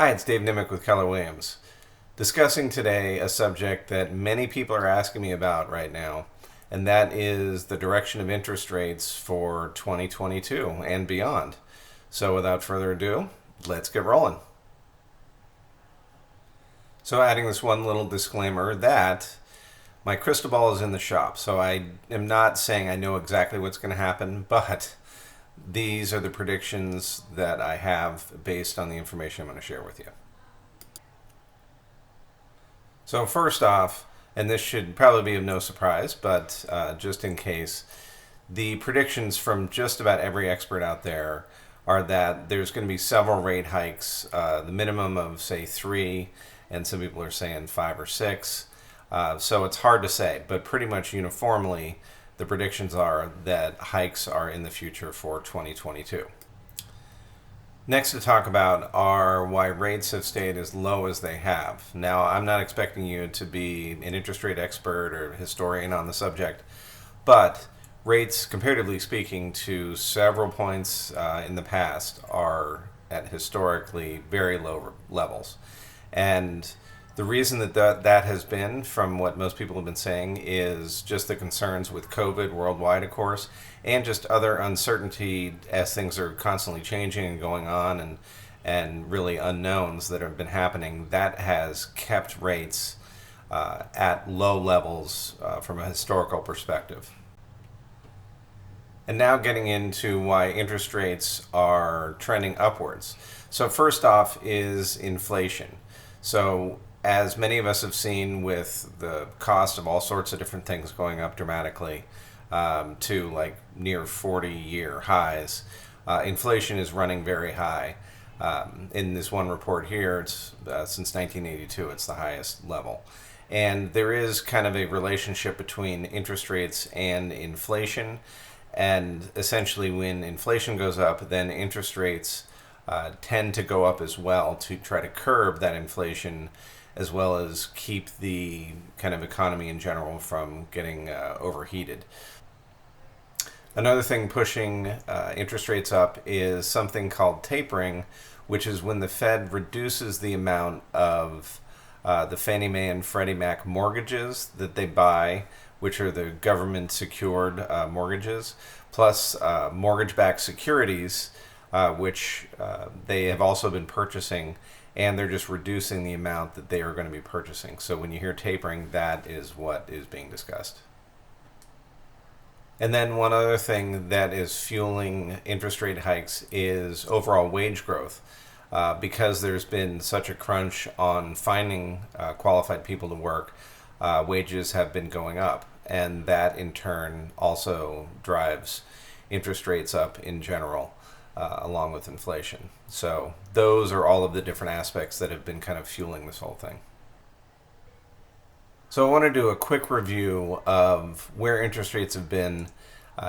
Hi, it's Dave Nimick with Keller Williams. Discussing today a subject that many people are asking me about right now, and that is the direction of interest rates for 2022 and beyond. So without further ado, let's get rolling. So adding this one little disclaimer that my crystal ball is in the shop, so I am not saying I know exactly what's going to happen, but these are the predictions that I have based on the information I'm going to share with you. So first off, and this should probably be of no surprise, but just in case, the predictions from just about every expert out there are that there's going to be several rate hikes, the minimum of, say, 3, and some people are saying 5 or 6. So it's hard to say, but pretty much uniformly, the predictions are that hikes are in the future for 2022. Next to talk about are why rates have stayed as low as they have. Now, I'm not expecting you to be an interest rate expert or historian on the subject, but rates, comparatively speaking, to several points in the past are at historically very low levels. And the reason that has been, from what most people have been saying, is just the concerns with COVID worldwide, of course, and just other uncertainty as things are constantly changing and going on, and really unknowns that have been happening. That has kept rates at low levels from a historical perspective. And now getting into why interest rates are trending upwards. So first off is inflation. So as many of us have seen with the cost of all sorts of different things going up dramatically to like near 40-year highs, inflation is running very high. In this one report here, it's since 1982, it's the highest level. And there is kind of a relationship between interest rates and inflation. And essentially when inflation goes up, then interest rates tend to go up as well to try to curb that inflation, as well as keep the kind of economy in general from getting overheated. Another thing pushing interest rates up is something called tapering, which is when the Fed reduces the amount of the Fannie Mae and Freddie Mac mortgages that they buy, which are the government secured mortgages, plus mortgage-backed securities, which they have also been purchasing, and they're just reducing the amount that they are going to be purchasing. So when you hear tapering, that is what is being discussed. And then one other thing that is fueling interest rate hikes is overall wage growth. Because there's been such a crunch on finding qualified people to work, wages have been going up. And that in turn also drives interest rates up in general, along with inflation. So those are all of the different aspects that have been kind of fueling this whole thing. So I want to do a quick review of where interest rates have been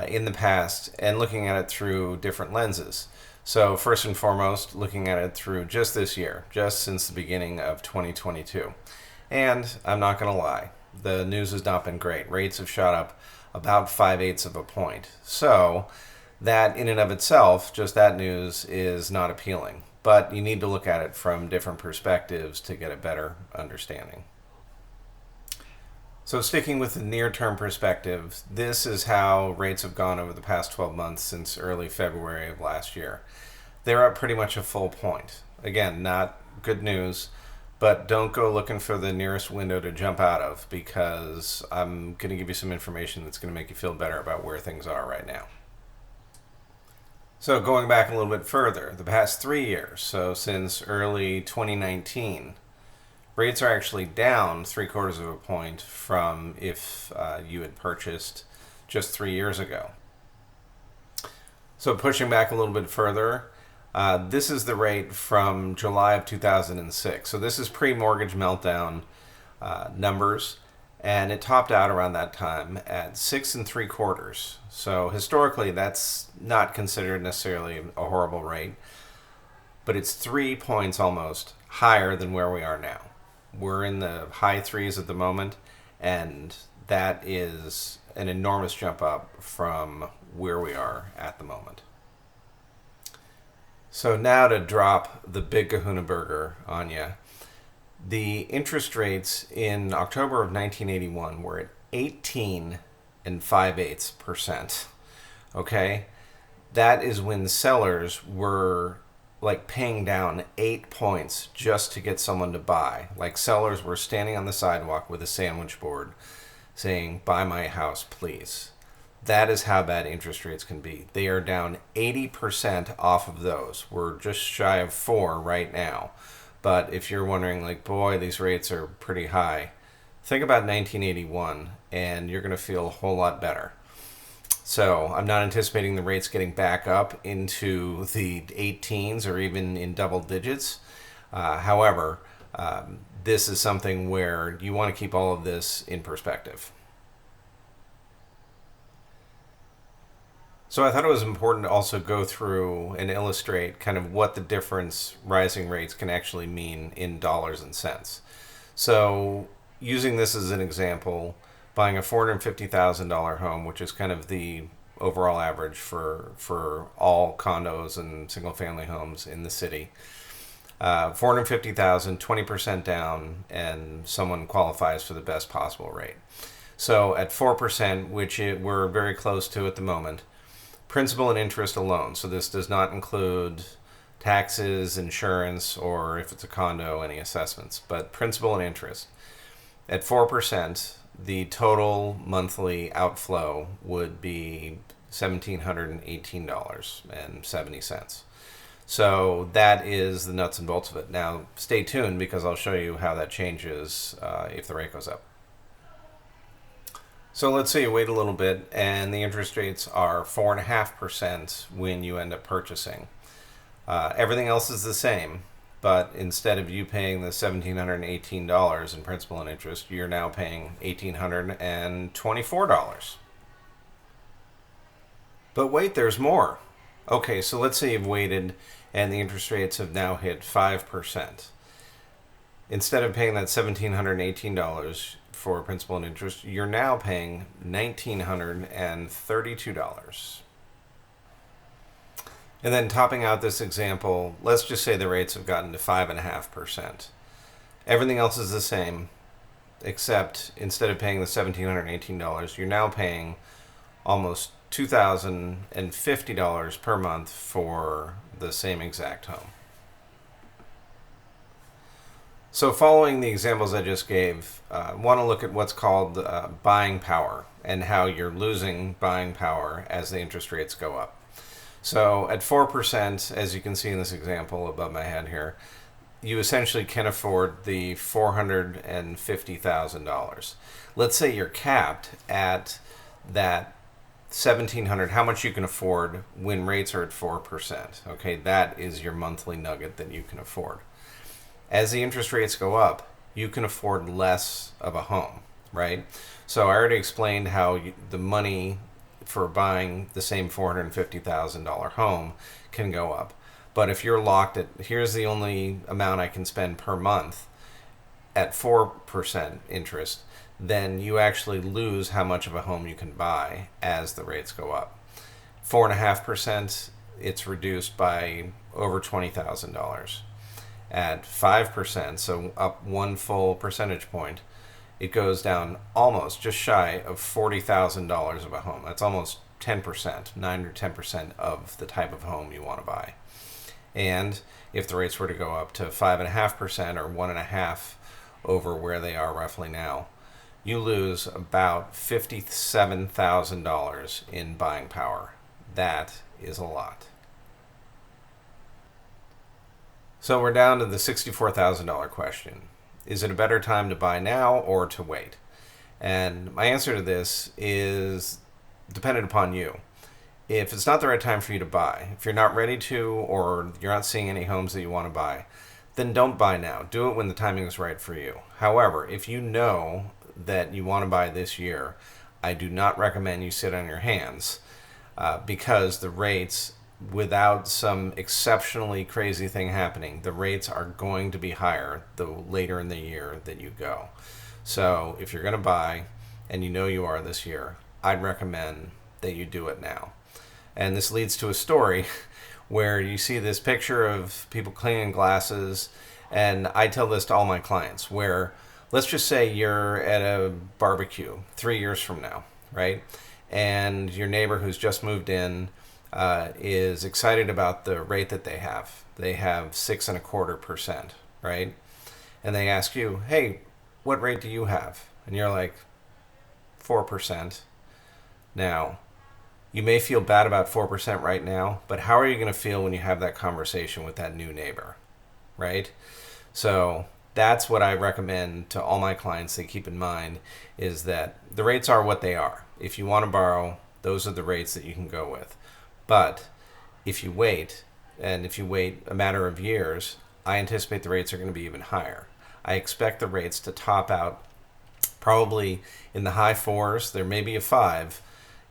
in the past and looking at it through different lenses. So first and foremost, looking at it through just this year, just since the beginning of 2022. And I'm not going to lie, the news has not been great. Rates have shot up about 5/8 of a point. So that in and of itself, just that news is not appealing. But you need to look at it from different perspectives to get a better understanding. So sticking with the near-term perspective, this is how rates have gone over the past 12 months since early February of last year. They're up pretty much a full point. Again, not good news, but don't go looking for the nearest window to jump out of, because I'm going to give you some information that's going to make you feel better about where things are right now. So going back a little bit further, the past 3 years, so since early 2019, rates are actually down 3/4 of a point from if you had purchased just 3 years ago. So pushing back a little bit further, this is the rate from July of 2006. So this is pre-mortgage meltdown numbers, and it topped out around that time at 6 3/4. So historically, that's not considered necessarily a horrible rate, but it's 3 points almost higher than where we are now. We're in the high threes at the moment, and that is an enormous jump up from where we are at the moment. So now to drop the big kahuna burger on you. The interest rates in October of 1981 were at 18 and 5/8%. Okay? That is when sellers were like paying down 8 points just to get someone to buy. Like sellers were standing on the sidewalk with a sandwich board saying, "Buy my house, please." That is how bad interest rates can be. They are down 80% off of those. We're just shy of 4 right now. But if you're wondering, like, boy, these rates are pretty high, think about 1981 and you're going to feel a whole lot better. So I'm not anticipating the rates getting back up into the 18s or even in double digits. However, this is something where you want to keep all of this in perspective. So I thought it was important to also go through and illustrate kind of what the difference rising rates can actually mean in dollars and cents. So using this as an example, buying a $450,000 home, which is kind of the overall average for all condos and single family homes in the city. 450,000, 20% down, and someone qualifies for the best possible rate. So at 4%, which we're very close to at the moment, principal and interest alone. So this does not include taxes, insurance, or if it's a condo, any assessments, but principal and interest. At 4%, the total monthly outflow would be $1,718.70. So that is the nuts and bolts of it. Now, stay tuned because I'll show you how that changes if the rate goes up. So let's say you wait a little bit and the interest rates are 4.5% when you end up purchasing. Everything else is the same, but instead of you paying the $1,718 in principal and interest, you're now paying $1,824. But wait, there's more. Okay, so let's say you've waited and the interest rates have now hit 5%. Instead of paying that $1,718 for principal and interest, you're now paying $1,932. And then topping out this example, let's just say the rates have gotten to 5.5%. Everything else is the same, except instead of paying the $1,718, you're now paying almost $2,050 per month for the same exact home. So following the examples I just gave, want to look at what's called buying power and how you're losing buying power as the interest rates go up. So at 4%, as you can see in this example above my head here, you essentially can afford the $450,000. Let's say you're capped at that $1,700, how much you can afford when rates are at 4%. Okay, that is your monthly nugget that you can afford. As the interest rates go up, you can afford less of a home, right? So I already explained how the money for buying the same $450,000 home can go up. But if you're locked at, here's the only amount I can spend per month at 4% interest, then you actually lose how much of a home you can buy as the rates go up. 4.5%, it's reduced by over $20,000. At 5%, so up 1 full percentage point, it goes down almost just shy of $40,000 of a home. That's almost 10%, 9 or 10% of the type of home you want to buy. And if the rates were to go up to 5.5% or 1.5 over where they are roughly now, you lose about $57,000 in buying power. That is a lot. So we're down to the $64,000 question. Is it a better time to buy now or to wait? And my answer to this is dependent upon you. If it's not the right time for you to buy, if you're not ready to or you're not seeing any homes that you want to buy, then don't buy now. Do it when the timing is right for you. However, if you know that you want to buy this year, I do not recommend you sit on your hands because the rates, without some exceptionally crazy thing happening, the rates are going to be higher the later in the year that you go. So if you're going to buy, and you know you are this year, I'd recommend that you do it now. And this leads to a story where you see this picture of people cleaning glasses, and I tell this to all my clients, where let's just say you're at a barbecue 3 years from now, right? And your neighbor who's just moved in is excited about the rate that they have. They have 6.25%, right? And they ask you, hey, what rate do you have? And you're like, 4%. Now, you may feel bad about 4% right now, but how are you going to feel when you have that conversation with that new neighbor, right? So that's what I recommend to all my clients to keep in mind, is that the rates are what they are. If you want to borrow, those are the rates that you can go with. But if you wait, and if you wait a matter of years, I anticipate the rates are going to be even higher. I expect the rates to top out probably in the high fours. There may be a 5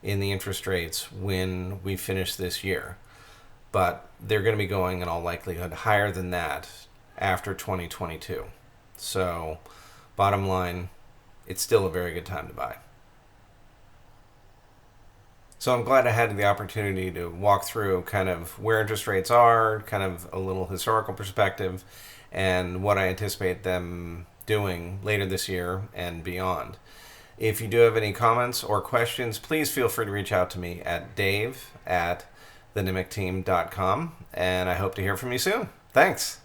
in the interest rates when we finish this year, but they're going to be going in all likelihood higher than that after 2022. So bottom line, it's still a very good time to buy. So I'm glad I had the opportunity to walk through kind of where interest rates are, kind of a little historical perspective, and what I anticipate them doing later this year and beyond. If you do have any comments or questions, please feel free to reach out to me at dave@thenimicteam.com, and I hope to hear from you soon. Thanks.